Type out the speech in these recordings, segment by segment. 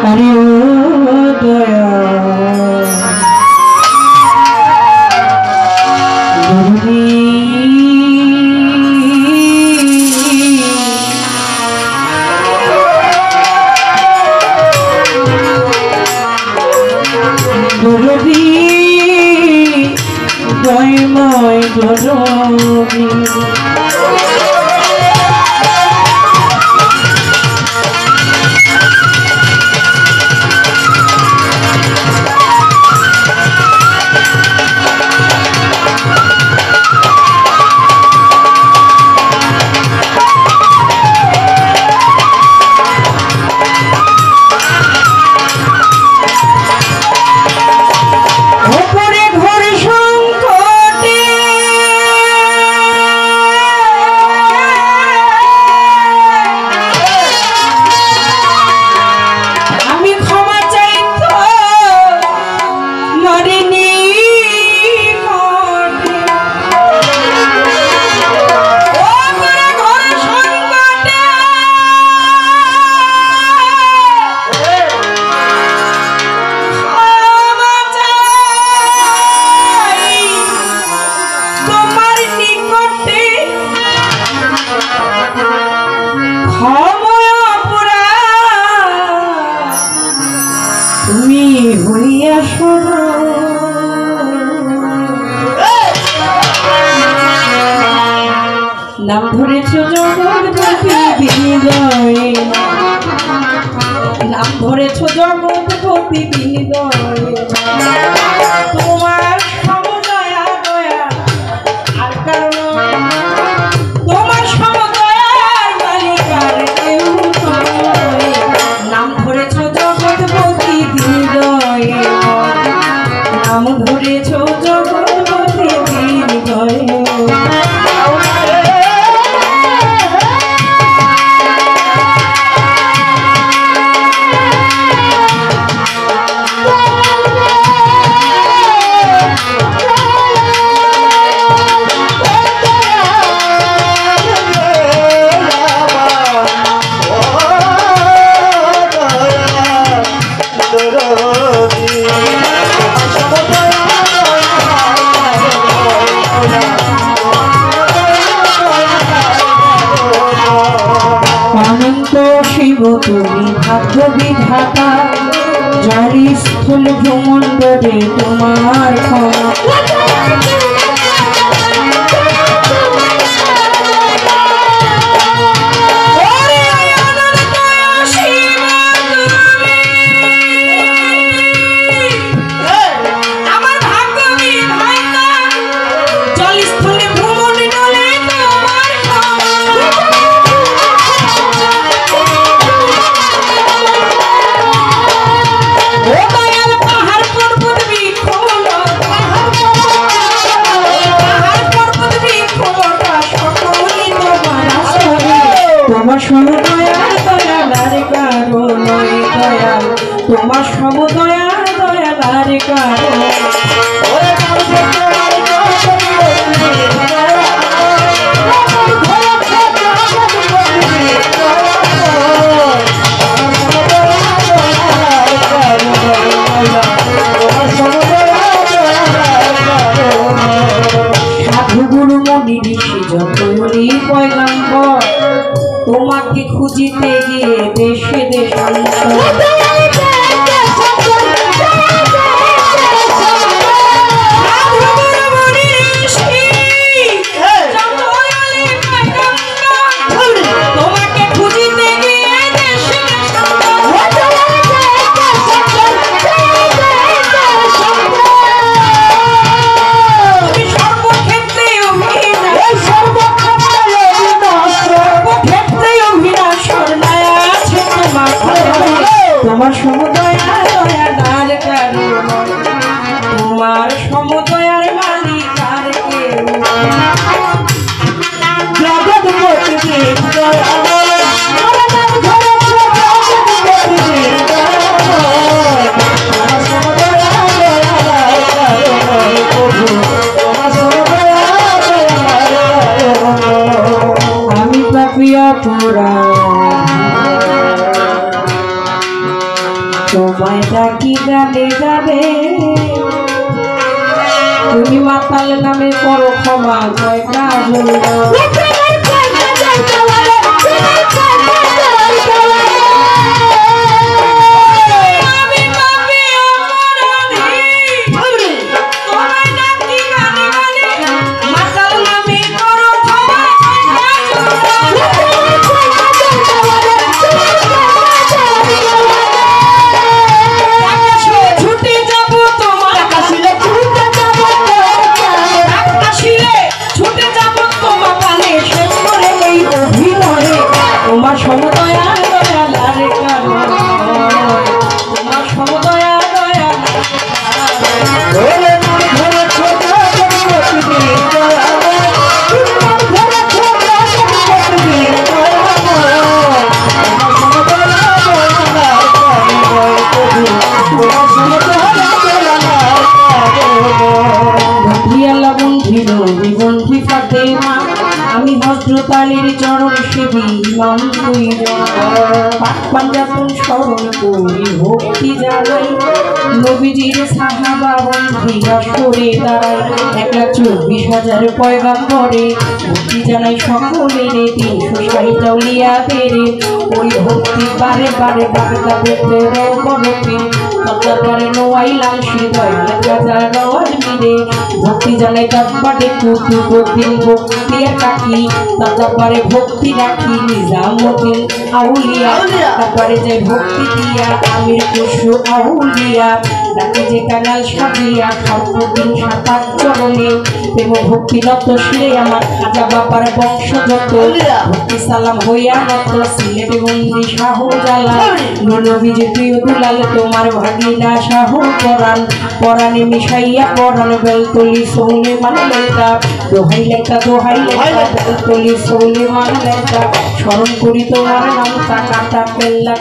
আরে ও দয়া দরদি দয়াময় দরদি নাম ধরেছ জগৎপতি বিনিদয়ে নাম ধরেছ জগৎপতি বিনিদয়ে তোমার সমদয়া দয়া আর কারণ তোমার সমদয়ার মালিকার কেউ নয় নাম ধরেছ জগৎপতি বিনিদয়ে নাম ধরেছ জগৎপতি বিনিদয়ে শিব তুমি ভাগ্য বিধাতা যারি স্থূল ভ্রমণ্ডলে তোমার তোমার সমদয়া দয়া লারে কারো নয় দয়া তোমার সমদয়া দয়া লারে কারো সাধু গুরু মনি ঋষি যত পয়গাম্বর তোমাকে খুঁজিতে গিয়ে দেশে দেশান্তর তোমায় ডাকি গানে গানে তুমি মাতাল নামে করো ক্ষমা জয় কাজল তোমার সমদয়া দয়ালার কারণ তোমার সমদয়া দয়ালার বন্ধি ফাতেমা আমি হযরত আলীর চরণ সেবী ইমাম পাক পাঞ্জাতন স্মরণ করি ভক্তি জানাই নবীজির সাহাবা বন্ধুরা সরে দাঁড়াই 1,24,000 পয়গাম্বরে ভক্তি জানাই সকলের 360 আউলিয়াদের ওই ভক্তি বারে বারে বাগদা পেতে রবরতি তারপরে নোয়াইলাম হৃদয় হাজার রওয়াজ মিলে ভক্তি জানাই তারপরে কুতু দিন ভক্তি কাকি তারপরে ভক্তি রাখি নিজামুদ্দিন আউলিয়া তারপরে যে ভক্তি দিয়া আমির কুশু আউলিয়া ডাকি যে কানাল সাজিয়া সর্বদিন সাতার চরণে প্রেম ভক্তি নত শিরে আমার খাজা বাবার বংশ যত ভক্তি সালাম হইয়া নত সিলেট বন্দি শাহ জালা নবীজি প্রিয় দুলাল তোমার ভাগিনা শাহ পরাণ পরাণে মিশাইয়া পরাণ বেলতলি সৌলে মানলেতা দোহাই লেখা বেলতলি সৌলে মানলেতা স্মরণ করি তোমার নাম কাটা কেল্লা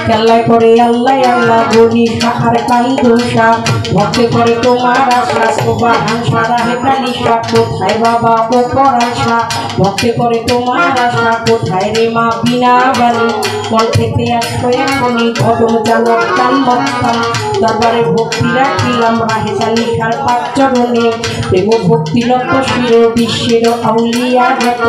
কেল্লায় করে আল্লাহ আল্লাহ গনি সাহার কান্দুষা ভক্তে করে তোমার আশা সোবাহান সারা হেটা নিশা কোথায় বাবা ও পরাশা ভক্তে করে তোমার আশা কোথায় রে মা বিনা বাণী মন থেকে আসো এখনই ঘটন জানার কান মত্তাম দরবারে ভক্তি রাখিলাম রাহেতা নিশার পাক চরণে প্রেম ভক্তি লত শির বিশ্বের আউলিয়া যত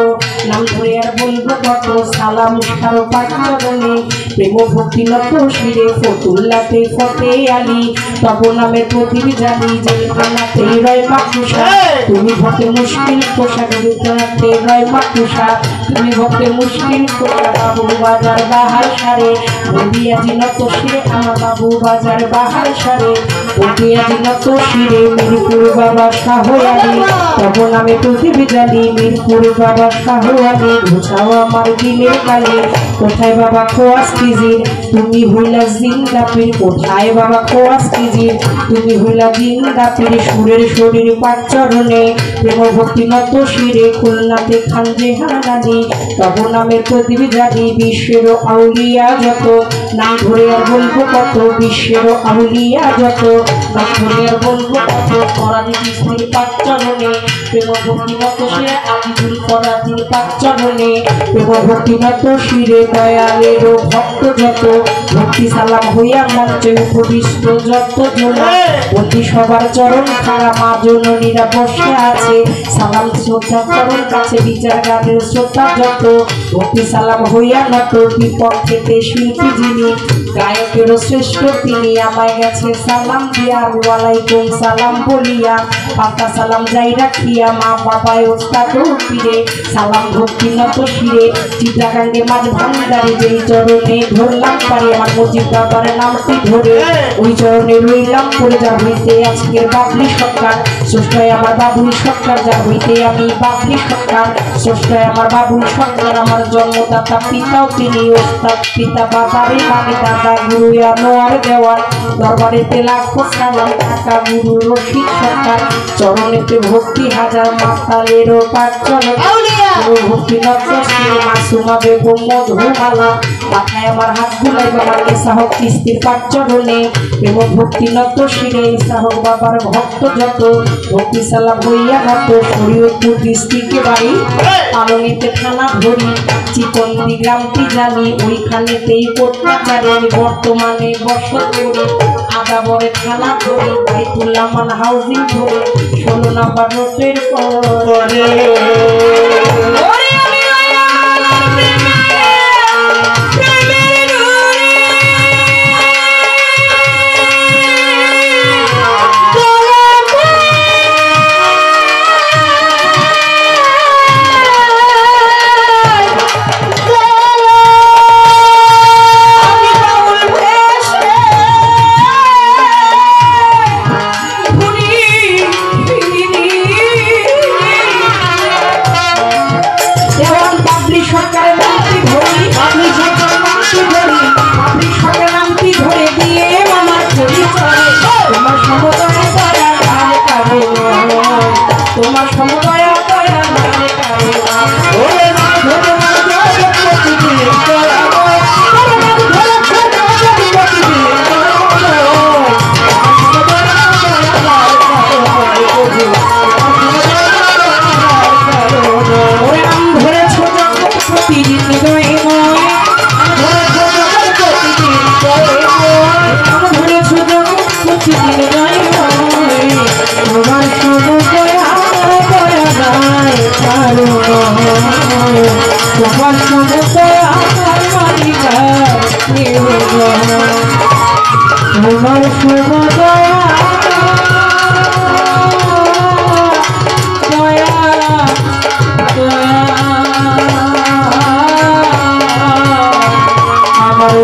নাম ধরে আর বলবো কত সালাম সার পাক চরণে প্রেম ভক্তি লত শিরে ফতুল্লাতে ফতে আলী তব নামের প্রদীপ জানি জেলখানাতে রয় মাকুষা তুমি ভক্তে মুশকিল পোশাক জুতাতে রয় মাকুষা তুমি ভক্তে মুশকিল পোশাক বাবু বাজার বাহার সারে বন্দিয়াজি নত শিরে আমার বাবু বাজার বাহার সারে বন্দিয়াজি নত শিরে মিরপুর বাবা শাহ আলী তব নামে প্রদীপ জানি মিরপুর বাবা শাহ আলী ঘুষাও আমার দিলের কালে কোথায় বাবা খোয়াস কিজির তুমি হইলা জিন্দা পীর কোথায় বাবা খোয়াস কিজির তুমি হইলা জিন্দা পীর সুরের শরীর পাক চরণে প্রেম ভক্তি নত শিরে খুলনাতে খান জেহানানি তব নামের প্রদীপ জানি বিশ্বের আউলিয়া যত নাম ধরে আর বলবো কত বিশ্বের আউলিয়া যত নাম ধরে আর বলবো কত পরাজিত স্ত্রীর পাক চরণে প্রেম ভক্তি নত শিরে আদিজুল পরাজিত পাক চরণে প্রেম ভক্তি নত শিরে দয়ালের ভক্ত যত ভক্তি সালাম হইয়া মঞ্চে উপবিষ্ট যত জন অতি সবার চরণ খারা মা জননীরা বসে আছে সালাম শ্রদ্ধা চরণ কাছে বিচার গানের শ্রদ্ধা যত ভক্তি সালাম হইয়া নত বিপক্ষেতে শিল্পী যিনি গায়কের শ্রেষ্ঠ তিনি আমায় গেছে সালাম দিয়া ওয়ালাইকুম সালাম বলিয়া পাতা সালাম যাই রাখিয়া মা বাবায় ওস্তাদ পীরে সালাম ভক্তি নত শিরে চিত্রাকাণ্ডে মাঝ ভান্ডারে যেই চরণে ধরলাম পারে আমার মুজিব বাবার নামটি ধরে ওই চরণে রইলাম পড়ে যা হইতে আজকের বাবলি সরকার স্রষ্টায় আমার বাবুল সরকার যা হইতে আমি বাবলি সরকার স্রষ্টায় আমার বাবুল সরকার আমার জন্মদাতা পিতাও তিনি ওস্তাদ পিতা বাবারে মানে দাদা গুরু আনোয়ার দেওয়ার দরবারেতে লাখো সালাম টাকা গুরু রশিদ সরকার চরণেতে ভক্তি হাজার মাতালেরও পাক চরণ ভক্তি নত শ্রী মাসুমা বেগম মধুমালা মাথায় আমার হাত বুলাই বাবার এসাহক কিস্তির পাঁচ চরণে প্রেম ভক্তি নত শিরে এসাহক বাবার ভক্ত যত ভক্তি সালাম হইয়া নত শরীয়তপুর ডিস্ট্রিক্টে বাড়ি পালনিতে থানা ধরি চিকন্দি গ্রামটি জানি ওইখানেতেই কোটনাচারের বর্তমানে বসত করি আদাবরে থানা ধরি বাইতুল্লাহ মান হাউজিং ধরে 16 নম্বর রোডের পরে তোমার সমদয়া দয়া মানে কারো ওরে না ধরে মার জয় প্রতিদি দয়া ওরে না ধরে ছোট জয় প্রতিদি ওরে নাম ধরে ছোট প্রতিদিন দয় নয় নাম ধরে ছোট প্রতিদিন দয় নয় তোমার সমদয়া তোমার সমদয়া তোমার সমদয়া আমার